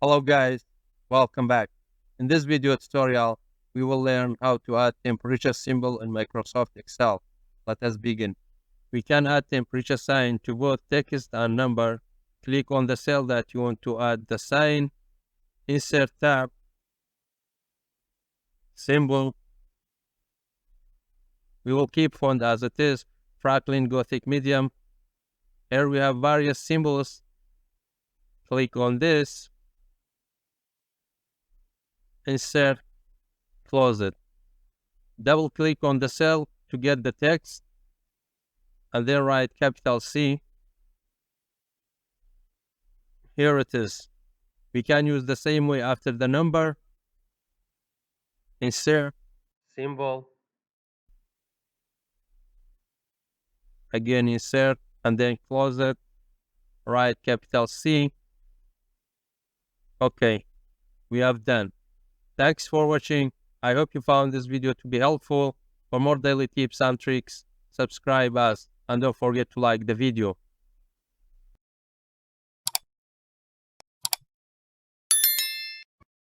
Hello guys, welcome back. In this video tutorial, we will learn how to add temperature symbol in Microsoft Excel. Let us begin. We can add temperature sign to both text and number. Click on the cell that you want to add the sign. Insert tab, symbol. We will keep font as it is, Franklin Gothic Medium. Here we have various symbols. Click on this. Insert, close it. Double click on the cell to get the text and then write capital C. Here it is. We can use the same way after the number. Insert, symbol, again insert and then close it. Write capital C. Okay, we have done. Thanks for watching. I hope you found this video to be helpful. For more daily tips and tricks, subscribe us and don't forget to like the video.